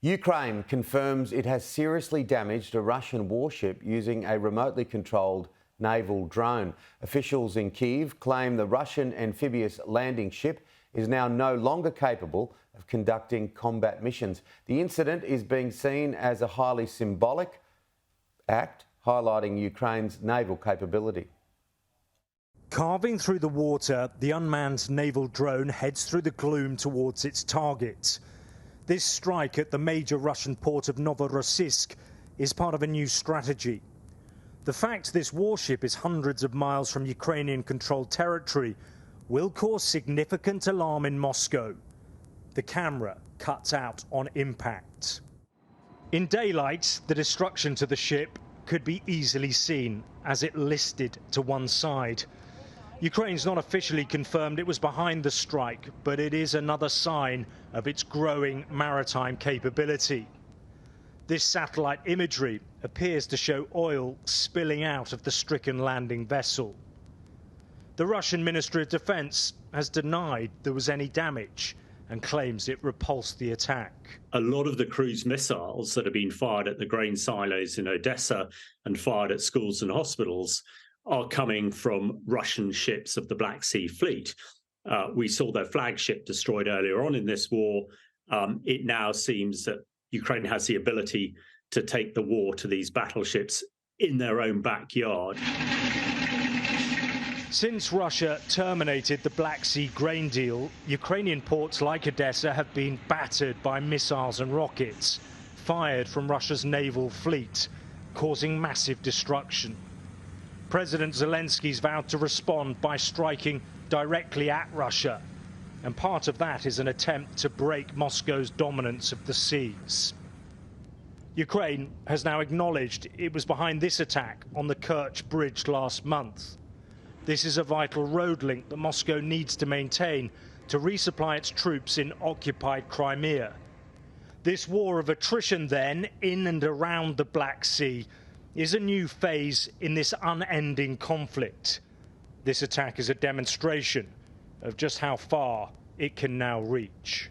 Ukraine confirms it has seriously damaged a Russian warship using a remotely controlled naval drone. Officials in Kyiv claim the Russian amphibious landing ship is now no longer capable of conducting combat missions. The incident is being seen as a highly symbolic act, highlighting Ukraine's naval capability. Carving through the water, the unmanned naval drone heads through the gloom towards its target. This strike at the major Russian port of Novorossiysk is part of a new strategy. The fact this warship is hundreds of miles from Ukrainian-controlled territory will cause significant alarm in Moscow. The camera cuts out on impact. In daylight, the destruction to the ship could be easily seen as it listed to one side. Ukraine's not officially confirmed it was behind the strike, but it is another sign of its growing maritime capability. This satellite imagery appears to show oil spilling out of the stricken landing vessel. The Russian Ministry of Defense has denied there was any damage and claims it repulsed the attack. A lot of the cruise missiles that have been fired at the grain silos in Odessa and fired at schools and hospitals are coming from Russian ships of the Black Sea Fleet. We saw their flagship destroyed earlier on in this war. It now seems that Ukraine has the ability to take the war to these battleships in their own backyard. Since Russia terminated the Black Sea grain deal, Ukrainian ports like Odessa have been battered by missiles and rockets fired from Russia's naval fleet, causing massive destruction. President Zelensky's vowed to respond by striking directly at Russia, and part of that is an attempt to break Moscow's dominance of the seas. Ukraine has now acknowledged it was behind this attack on the Kerch Bridge last month. This is a vital road link that Moscow needs to maintain to resupply its troops in occupied Crimea. This war of attrition then, in and around the Black Sea, is a new phase in this unending conflict. This attack is a demonstration of just how far it can now reach.